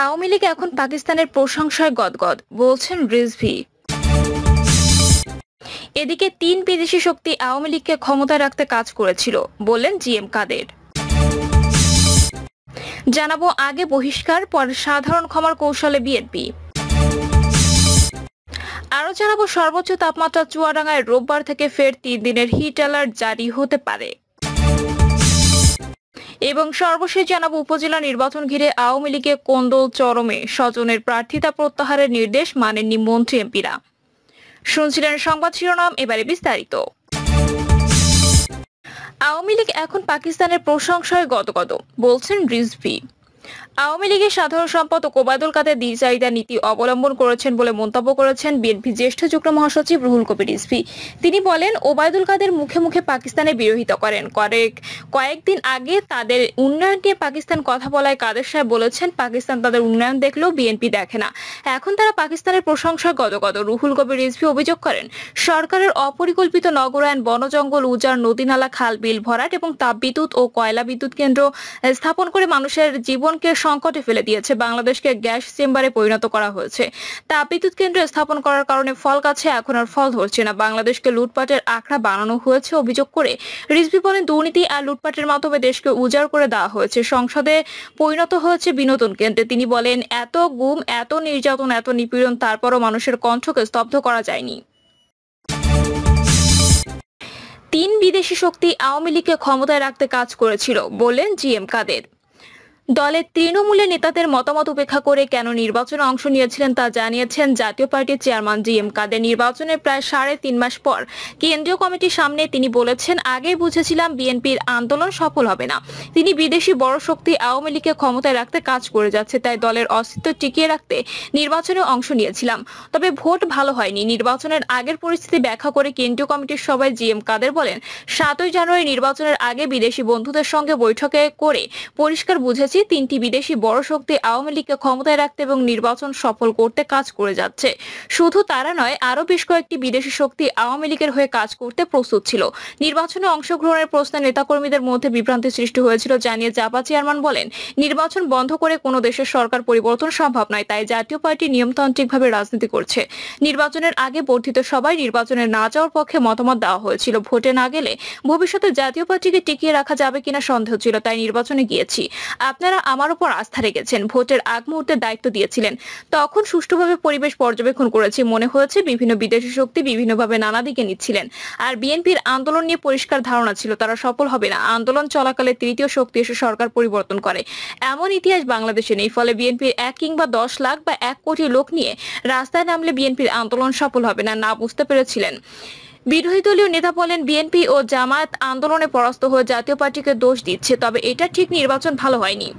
আওয়ামী লীগ এখন পাকিস্তানের প্রশংসায় গদগদ, বলছেন রিজভী। এদিকে ৩ বিদেশি শক্তি আওয়ামী লীগকে ক্ষমতায় রাখতে কাজ করেছিল, বললেন জিএম কাদের। জানাবো আগে বহিষ্কার, পরে সাধারণ ক্ষমার কৌশলে বিএনপি। আরো জানাবো সর্বোচ্চ তাপমাত্রা চুয়াডাঙ্গায় রোববার থেকে ফের ৩ দিনের হিট অ্যালার্ট জারি হতে পারে। এবং সর্বশেষ জানাবো উপজেলা নির্বাচন ঘিরে আওয়ামী লীগের কোন্দল চরমে, স্বজনের প্রার্থিতা প্রত্যাহারের নির্দেশ মানেননি মন্ত্রী এমপিরা। শুনছিলেন সংবাদ শিরোনাম, এবারে বিস্তারিত। আওয়ামী লীগ এখন পাকিস্তানের প্রশংসায় গদগদ, বলছেন রিজভী। আওয়ামী লীগের সাধারণ সম্পাদক ওবায়দুল কাদের দ্বিচারিতা নীতি অবলম্বন করেছেন বলে মন্তব্য করেছেন বিএনপি জ্যেষ্ঠ যুগ্ম মহাসচিব রুহুল কবির রিজভী। তিনি বলেন, ওবায়দুল কাদের মুখে মুখে পাকিস্তানের বিরোধিতা করেন। কয়েকদিন আগে তাদের উন্নয়ন নিয়ে পাকিস্তান কথা বলায় কাদের সাহেব বলেছেন, পাকিস্তান তাদের উন্নয়ন দেখলেও বিএনপি দেখে না। এখন তারা পাকিস্তানের প্রশংসায় গদগদ। রুহুল কবির রিজভী অভিযোগ করেন, সরকারের অপরিকল্পিত নগরায়ন, বনজঙ্গল উজাড়, নদীনালা, খাল বিল ভরাট এবং তাপবিদ্যুৎ ও কয়লা বিদ্যুৎ কেন্দ্র স্থাপন করে মানুষের জীবনকে সংকটে ফেলে দিয়েছে। বাংলাদেশকে গ্যাস চেম্বারে পরিণত করা হয়েছে। তাপবিদ্যুৎ কেন্দ্র স্থাপন করার কারণে ফল গাছে এখন আর ফল ধরছে না। বাংলাদেশকে লুটপাটের আখড়া বানানো হয়েছে অভিযোগ করে রিজভী বলেন, দুর্নীতি আর লুটপাটের মাধ্যমে দেশকে উজাড় করে দেওয়া হয়েছে। সংসদে পরিণত হয়েছে বিনোদন কেন্দ্রে। তিনি বলেন, এত গুম, এত নির্যাতন, এত নিপীড়ন, তারপরও মানুষের কণ্ঠকে স্তব্ধ করা যায়নি। ৩ বিদেশি শক্তি আওয়ামী লীগকে ক্ষমতায় রাখতে কাজ করেছিল, বললেন জিএম কাদের। দলের তৃণমূলের নেতাদের মতামত উপেক্ষা করে কেন নির্বাচনে অংশ নিয়েছিলেন তা জানিয়েছেন জাতীয় পার্টির চেয়ারম্যান জিএম কাদের। নির্বাচনের প্রায় ৩.৫ মাস পর কেন্দ্রীয় কমিটির সামনে তিনি বলেছেন, আগেই বুঝেছিলাম বিএনপির আন্দোলন সফল হবে না। তিনি বিদেশি বড় শক্তি আওয়ামী লীগকে ক্ষমতায় রাখতে কাজ করে যাচ্ছে, তাই দলের অস্তিত্ব টিকিয়ে রাখতে নির্বাচনে অংশ নিয়েছিলাম। তবে ভোট ভালো হয়নি। নির্বাচনের আগের পরিস্থিতি ব্যাখ্যা করে কেন্দ্রীয় কমিটির সভায় জিএম কাদের বলেন, ৭ই জানুয়ারি নির্বাচনের আগে বিদেশি বন্ধুদের সঙ্গে বৈঠকে করে পরিষ্কার বুঝেছি ৩টি বিদেশি বড় শক্তি আওয়ামী লীগকে ক্ষমতায় রাখতে এবং নির্বাচন সফল করতে কাজ করে যাচ্ছে। শুধু তারা নয়, আরো বেশ কয়েকটি বিদেশি শক্তি আওয়ামী লীগের হয়ে কাজ করতে প্রস্তুত ছিল। নির্বাচনে অংশগ্রহণের প্রশ্নে নেতাকর্মীদের মধ্যে বিভ্রান্তি সৃষ্টি হয়েছিল জানিয়ে জাপা চেয়ারম্যান বলেন, নির্বাচন বন্ধ করে কোনো দেশের সরকার পরিবর্তন সম্ভব নয়, তাই জাতীয় পার্টি নিয়মতান্ত্রিকভাবে রাজনীতি করছে। নির্বাচনের আগে বর্ধিত সভায় নির্বাচনে না যাওয়ার পক্ষে মতামত দেওয়া হয়েছিল। ভোটে না গেলে ভবিষ্যতে জাতীয় পার্টিকে টিকিয়ে রাখা যাবে কিনা সন্দেহ ছিল, তাই নির্বাচনে গিয়েছি। আপনারা আমার উপর আস্থা রেখেছেন, ভোটের আগ মুহূর্তে দায়িত্ব দিয়েছিলেন, তখন সুষ্ঠুভাবে পরিবেশ পর্যবেক্ষণ করেছি। মনে হয়েছে বিভিন্ন বিদেশি শক্তি বিভিন্নভাবে নানা দিকে নিচ্ছিলেন, আর বিএনপির আন্দোলন নিয়ে পরিষ্কার ধারণা ছিল তারা সফল হবে না। আন্দোলন চলাকালে তৃতীয় শক্তি এসে সরকার পরিবর্তন করে, এমন ইতিহাস বাংলাদেশে নেই। ফলে বিএনপির ১ কিংবা ১০ লাখ বা ১ কোটি লোক নিয়ে রাস্তায় নামলে বিএনপির আন্দোলন সফল হবে না, না বুঝতে পেরেছিলেন। বিরোধী দলীয় নেতা বলেন, বিএনপি ও জামায়াত আন্দোলনে পরাস্ত হয়ে জাতীয় পার্টিকে দোষ দিচ্ছে, তবে এটা ঠিক, নির্বাচন ভালো হয়নি।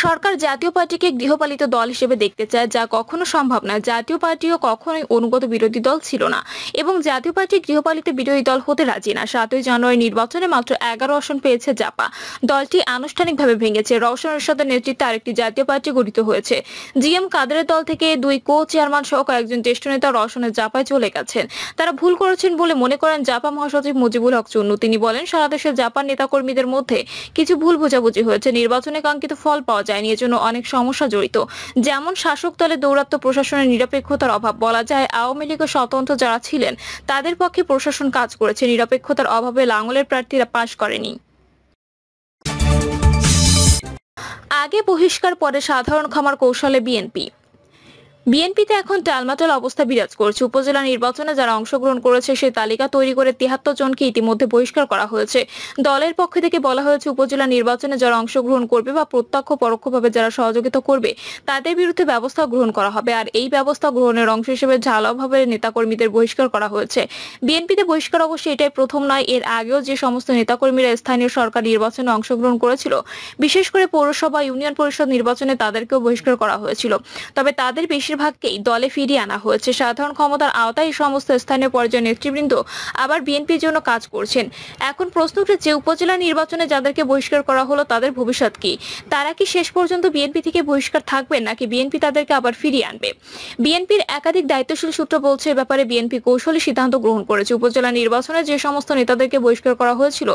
সরকার জাতীয় পার্টিকে গৃহপালিত দল হিসেবে দেখতে চায়, যা কখনো সম্ভব না। জাতীয় পার্টিও কখনোই অনুগত বিরোধী দল ছিল না এবং জাতীয় পার্টি গৃহপালিত বিরোধী দল হতে রাজি না। ৭ই জানুয়ারি নির্বাচনে মাত্র ১১ আসন পেয়েছে জাপা। দলটি আনুষ্ঠানিকভাবে ভেঙেছে। রওশন এরশাদের নেতৃত্বে আরেকটি জাতীয় পার্টি গঠিত হয়েছে। জিএম কাদেরের দল থেকে ২ কো চেয়ারম্যান সহ কয়েকজন জ্যেষ্ঠ নেতা রওশনের জাপায় চলে গেছেন। তারা ভুল করেছেন বলে মনে করেন জাপা মহাসচিব মুজিবুল হক চুন্নু। তিনি বলেন, সারা দেশের জাপার নেতাকর্মীদের মধ্যে কিছু ভুল বোঝাবুঝি হয়েছে। নির্বাচনে কাঙ্ক্ষিত ফল পাওয়া যায়নি, এজন্য অনেক সমস্যা জড়িত, যেমন শাসক দলের দৌরাত্ম্য, প্রশাসনের নিরপেক্ষতার অভাব। বলা যায় আওয়ামী লীগের স্বতন্ত্র যারা ছিলেন তাদের পক্ষে প্রশাসন কাজ করেছে, নিরপেক্ষতার অভাবে লাঙ্গলের প্রার্থীরা পাশ করেনি। আগে বহিষ্কার, পরে সাধারণ ক্ষমার কৌশলে বিএনপি। বিএনপিতে এখন টালমাটাল অবস্থা বিরাজ করছে। উপজেলা নির্বাচনে যারা অংশগ্রহণ করেছে সেই তালিকা তৈরি করে ৭৩ জনকে ইতিমধ্যে বহিষ্কার করা হয়েছে। দলের পক্ষ থেকে বলা হয়েছে, উপজেলা নির্বাচনে যারা অংশগ্রহণ করবে বা প্রত্যক্ষ পরোক্ষভাবে যারা সহযোগিতা করবে তাদের বিরুদ্ধে ব্যবস্থা গ্রহণ করা হবে। আর এই ব্যবস্থা গ্রহণের অংশ হিসেবে ঢালাওভাবে নেতাকর্মীদের বহিষ্কার করা হয়েছে। বিএনপিতে বহিষ্কার অবশ্যই এটাই প্রথম নয়। এর আগেও যে সমস্ত নেতাকর্মীরা স্থানীয় সরকার নির্বাচনে অংশগ্রহণ করেছিল, বিশেষ করে পৌরসভা, ইউনিয়ন পরিষদ নির্বাচনে, তাদেরকেও বহিষ্কার করা হয়েছিল। তবে তাদের বেশিরভাগ বেশিরভাগকেই দলে ফিরিয়ে আনা হয়েছে। সাধারণ ক্ষমতার আওতায় এই সমস্ত স্থানীয় পর্যায়ের নেতৃবৃন্দ আবার বিএনপির জন্য কাজ করছেন। এখন প্রশ্ন উঠেছে, উপজেলা নির্বাচনে যাদেরকে বহিষ্কার করা হলো তাদের ভবিষ্যৎ কি? তারা কি শেষ পর্যন্ত বিএনপি থেকে বহিষ্কার থাকবেন, নাকি বিএনপি তাদেরকে আবার ফিরিয়ে আনবে? বিএনপির একাধিক দায়িত্বশীল সূত্র বলছে, এ ব্যাপারে বিএনপি কৌশলী সিদ্ধান্ত গ্রহণ করেছে। উপজেলা নির্বাচনে যে সমস্ত নেতাদেরকে বহিষ্কার করা হয়েছিল,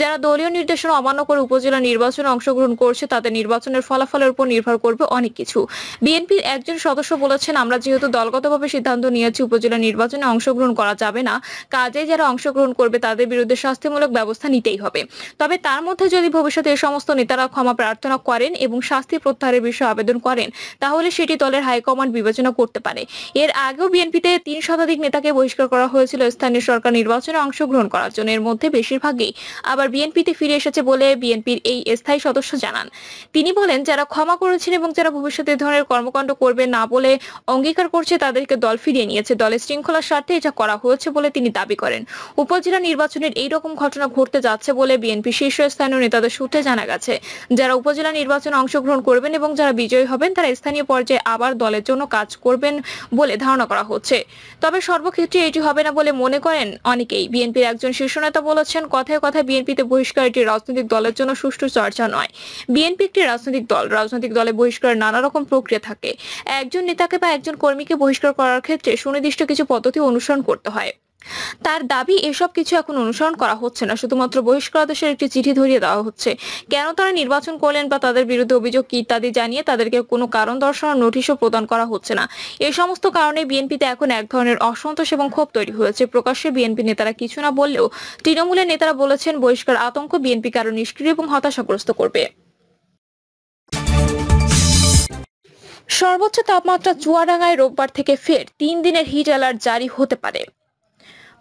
যারা দলীয় নির্দেশনা অমান্য করে উপজেলা নির্বাচনে অংশগ্রহণ করছে, তাদের নির্বাচনের ফলাফলের উপর নির্ভর করবে অনেক কিছু। বিএনপির একজন সদস্য বলেছেন, আমরা যেহেতু দলগতভাবে সিদ্ধান্ত নিয়েছি উপজেলা নির্বাচনে অংশগ্রহণ করা যাবে না, কাজেই যারা অংশগ্রহণ করবে তাদের বিরুদ্ধে শাস্তিমূলক ব্যবস্থা নিতেই হবে। তবে তার মধ্যে যদি ভবিষ্যতে এই সমস্ত নেতারা ক্ষমা প্রার্থনা করেন এবং শাস্তি প্রত্যাহারের বিষয়ে আবেদন করেন, তাহলে সেটি দলের হাইকমান্ড বিবেচনা করতে পারে। এর আগেও বিএনপিতে ৩ শতাধিক নেতাকে বহিষ্কার করা হয়েছিল স্থানীয় সরকার নির্বাচনে অংশগ্রহণ করার জন্য। এর মধ্যে বেশিরভাগই আবার বিএনপিতে ফিরে এসেছে বলে বিএনপির এই স্থায়ী সদস্য জানান। তিনি বলেন, যারা ক্ষমা করেছেন এবং যারা ভবিষ্যতে এ ধরনের কর্মকাণ্ড করবে না বলে অঙ্গীকার করছে, তাদেরকে দল ফিরিয়ে নিয়েছে। দলের শৃঙ্খলার স্বার্থে এটা করা হয়েছে বলে তিনি দাবি করেন। উপজেলা নির্বাচনের এইরকম ঘটনা ঘটতে যাচ্ছে বলে বিএনপি শীর্ষস্থানীয় নেতাদের সূত্রে জানা গেছে। যারা উপজেলা নির্বাচনে অংশগ্রহণ করবেন এবং যারা বিজয়ী হবেন, তারা স্থানীয় পর্যায়ে আবার দলের জন্য কাজ করবেন বলে ধারণা করা হচ্ছে। তবে সর্বক্ষেত্রে এটি হবে না বলে মনে করেন অনেকেই। বিএনপির একজন শীর্ষ নেতা বলেছেন, কথায় কথায় বিএনপিতে বহিষ্কার এটি রাজনৈতিক দলের জন্য সুষ্ঠু চর্চা নয়। বিএনপি একটি রাজনৈতিক দল। রাজনৈতিক দলে বহিষ্কারের নানা রকম প্রক্রিয়া থাকে। একজন নেতাকে বা একজন কর্মীকে বহিষ্কার করার ক্ষেত্রে সুনির্দিষ্ট কিছু পদ্ধতি অনুসরণ করতে হয়। তার দাবি, এসব কিছু এখন অনুসরণ করা হচ্ছে না, শুধুমাত্র বহিষ্কারাদেশের একটি চিঠি ধরিয়ে দেওয়া হচ্ছে। কেন তারা নির্বাচন করলেন বা তাদের বিরুদ্ধে অভিযোগ কি ইত্যাদি জানিয়ে তাদেরকে কোনো কারণ দর্শানোর নোটিশও প্রদান করা হচ্ছে না। এই সমস্ত কারণে বিএনপিতে এখন এক ধরনের অসন্তোষ এবং ক্ষোভ তৈরি হয়েছে। প্রকাশ্যে বিএনপি নেতারা কিছু না বললেও তৃণমূলের নেতারা বলেছেন, বহিষ্কার আতঙ্ক বিএনপিকে আরো নিষ্ক্রিয় এবং হতাশাগ্রস্ত করবে। সর্বোচ্চ তাপমাত্রা চুয়াডাঙ্গায় রোববার থেকে ফের ৩ দিনের হিট অ্যালার্ট জারি হতে পারে।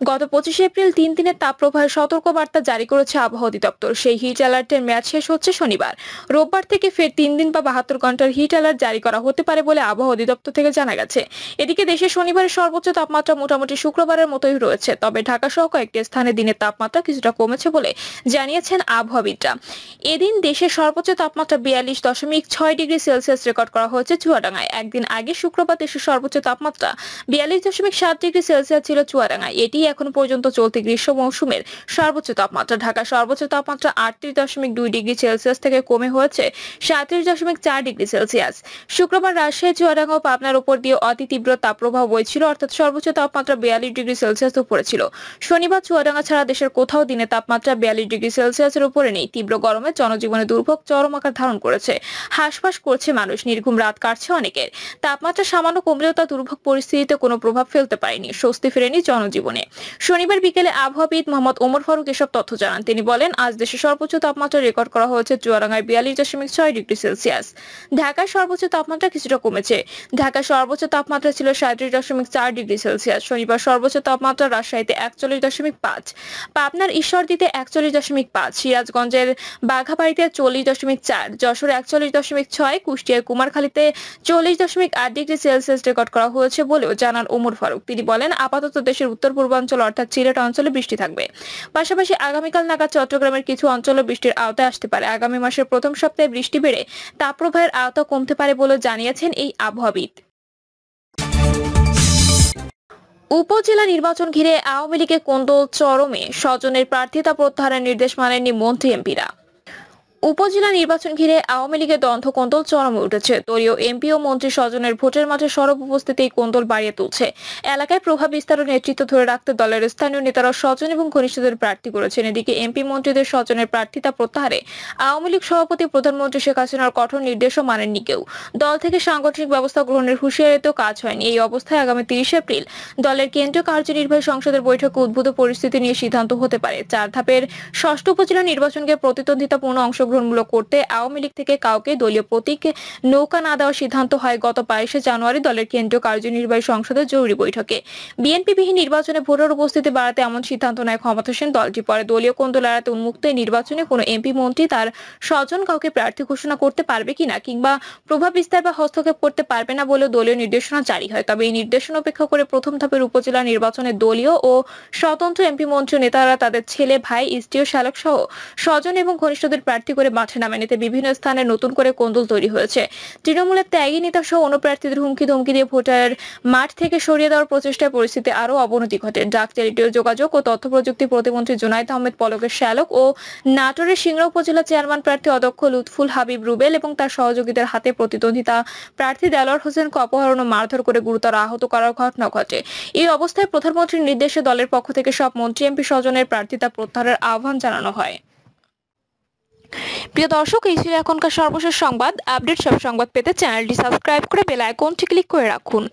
গত 25 এপ্রিল 3 দিনের তাপপ্রবাহের সতর্কবার্তা জারি করেছে আবহাওয়া অধিদপ্তর। সেই হিট অ্যালার্টের মেয়াদ শেষ হচ্ছে শনিবার। রোববার থেকে ফের 3 দিন বা 72 ঘন্টার হিট অ্যালার্ট জারি করা হতে পারে বলে আবহাওয়া অধিদপ্তর থেকে জানা গেছে। এদিকে দেশে শনিবারের সর্বোচ্চ তাপমাত্রা মোটামুটি শুক্রবারের মতোই রয়েছে। তবে ঢাকা সহ কয়েকটি স্থানে দিনের তাপমাত্রা কিছুটা কমেছে বলে জানিয়েছেন আবহাওয়াবিদরা। এদিন দেশের সর্বোচ্চ তাপমাত্রা 42.6 ডিগ্রি সেলসিয়াস রেকর্ড করা হয়েছে চুয়াডাঙ্গায়। একদিন আগে শুক্রবার দেশের সর্বোচ্চ তাপমাত্রা 42.7 ডিগ্রি সেলসিয়াস ছিল চুয়াডাঙ্গায়। এটি এখন পর্যন্ত চলতি গ্রীষ্ম মৌসুমের সর্বোচ্চ তাপমাত্রা। ঢাকার সর্বোচ্চ তাপমাত্রা 38.2 ডিগ্রি সেলসিয়াস থেকে কমে হয়েছে 37.4 ডিগ্রি সেলসিয়াস। শুক্রবার রাজশাহী, চুয়াডাঙ্গা ও পাবনার উপর দিয়ে অতি তীব্র তাপপ্রবাহ বইছিল, অর্থাৎ সর্বোচ্চ তাপমাত্রা 42 ডিগ্রি সেলসিয়াস উপরে ছিল। শনিবার চুয়াডাঙ্গা ছাড়া দেশের কোথাও দিনে তাপমাত্রা 42 ডিগ্রি সেলসিয়াসের উপরে নেই। তীব্র গরমে জনজীবনে দুর্ভোগ চরম আকার ধারণ করেছে। হাঁসফাঁস করছে মানুষ, নির্ঘুম রাত কাটছে অনেকের। তাপমাত্রা সামান্য কমলেও তা দুর্ভোগ পরিস্থিতিতে কোনো প্রভাব ফেলতে পারেনি, স্বস্তি ফেরেনি জনজীবনে। শনিবার বিকেলে আবহাওয়াবিদ মোহাম্মদ ওমর ফারুক এসব তথ্য জানান। তিনি বলেন, আজ দেশের সর্বোচ্চ তাপমাত্রা রেকর্ড করা হয়েছে চুয়াডাঙ্গায় 42.6 ডিগ্রি সেলসিয়াস। ঢাকার সর্বোচ্চ তাপমাত্রা কিছুটা কমেছে। ঢাকার সর্বোচ্চ তাপমাত্রা ছিল 37.4 ডিগ্রি সেলসিয়াস। শনিবার সর্বোচ্চ তাপমাত্রা রাজশাহীতে 41.5, পাবনার ঈশ্বরদীতে 41.5, সিরাজগঞ্জের বাঘাবাড়িতে 40.4, যশোরে 41.6, কুষ্টিয়ার কুমারখালীতে 40.8 ডিগ্রি সেলসিয়াস রেকর্ড করা হয়েছে বলেও জানান ওমর ফারুক। তিনি বলেন, আপাতত দেশের উত্তর পূর্বাঞ্চল অর্থাৎ সিলেট অঞ্চলে বৃষ্টি থাকবে। পাশাপাশি আগামীকাল নাগাদ চট্টগ্রামের কিছু অঞ্চলে বৃষ্টির আওতায় আসতে পারে। আগামী মাসের প্রথম সপ্তাহে বৃষ্টি বেড়ে তাপপ্রবাহের আওতা কমতে পারে বলে জানিয়েছেন এই আবহাওয়াবিদ। উপজেলা নির্বাচন ঘিরে আওয়ামী লীগের কোন্দল চরমে। স্বজনের প্রার্থিতা প্রত্যাহারের নির্দেশ মানেননি মন্ত্রী এমপিরা। উপজেলা নির্বাচন ঘিরে আওয়ামী লীগের দ্বন্দ্ব কোন্দল চরমে উঠেছে। দলীয় এমপি ও মন্ত্রী স্বজনের ভোটের মাঠে সরব উপস্থিতি এই কোন্দল বাড়িয়ে তুলছে। এলাকায় প্রভাব বিস্তার ও নেতৃত্ব ধরে রাখতে দলের স্থানীয় নেতারা স্বজন এবং ঘনিষ্ঠদের প্রার্থী করেছেন। এদিকে এমপি মন্ত্রীদের স্বজনের প্রার্থিতা প্রত্যাহারে আওয়ামী লীগ সভাপতি প্রধানমন্ত্রী শেখ হাসিনার কঠোর নির্দেশও মানেননি কেউ। দল থেকে সাংগঠনিক ব্যবস্থা গ্রহণের হুঁশিয়ারিতেও কাজ হয়নি। এই অবস্থায় আগামী 30 এপ্রিল দলের কেন্দ্রীয় কার্যনির্বাহী সংসদের বৈঠকে উদ্ভূত পরিস্থিতি নিয়ে সিদ্ধান্ত হতে পারে। 4 ধাপের 6ষ্ঠ উপজেলা নির্বাচনকে প্রতিদ্বন্দ্বিতাপূর্ণ অংশগ্রহণমূলক করতে আওয়ামী লীগ থেকে কাউকে দলীয় প্রতীক নৌকা না দেওয়ার সিদ্ধান্ত হয় গত 22 জানুয়ারি দলের কেন্দ্রীয় কার্যনির্বাহী সংসদের জরুরি বৈঠকে। বিএনপিবিহীন নির্বাচনে ভোটার উপস্থিতি বাড়াতে এমন সিদ্ধান্ত নেয় ক্ষমতাসীন দলটি। পরে দলীয় কোন্দল এড়াতে উন্মুক্ত এই নির্বাচনে কোনো এমপি মন্ত্রী তার স্বজন কাউকে প্রার্থী ঘোষণা করতে পারবে কিনা কিংবা প্রভাব বিস্তার বা হস্তক্ষেপ করতে পারবে না বলে দলীয় নির্দেশনা জারি হয়। তবে এই নির্দেশনা উপেক্ষা করে প্রথম ধাপের উপজেলা নির্বাচনে দলীয় ও স্বতন্ত্র এমপি মন্ত্রী নেতারা তাদের ছেলে, ভাই, স্ত্রী ও শ্যালক সহ স্বজন এবং ঘনিষ্ঠদের প্রার্থী করে মাঠে নামেন। এতে বিভিন্ন স্থানে নতুন করে কোন্দল তৈরি হয়েছে। তৃণমূলের ত্যাগী নেতা সহ অনুপ্রার্থীদের হুমকি ধমকি দিয়ে ভোটার মাঠ থেকে সরিয়ে দেওয়ার প্রচেষ্টায় পরিস্থিতি আরও অবনতি ঘটে। ডাক, টেলিটক যোগাযোগ ও তথ্য প্রযুক্তি প্রতিমন্ত্রী জুনায়েদ আহমেদ পলকের শ্যালক ও নাটোরের সিংড়া উপজেলা চেয়ারম্যান প্রার্থী অধ্যক্ষ লুৎফুল হাবিব রুবেল এবং তার সহযোগীদের হাতে প্রতিদ্বন্দ্বিতা প্রার্থী দেলোয়ার হোসেনকে অপহরণ ও মারধর করে গুরুতর আহত করার ঘটনা ঘটে। এই অবস্থায় প্রধানমন্ত্রীর নির্দেশে দলের পক্ষ থেকে সব মন্ত্রী এমপি স্বজনের প্রার্থিতা প্রত্যাহারের আহ্বান জানানো হয়। প্রিয় দর্শক, এই ছিল এখনকার সর্বশেষ সংবাদ। আপডেট সব সংবাদ পেতে চ্যানেলটি সাবস্ক্রাইব করে বেল আইকনটি ক্লিক করে রাখুন।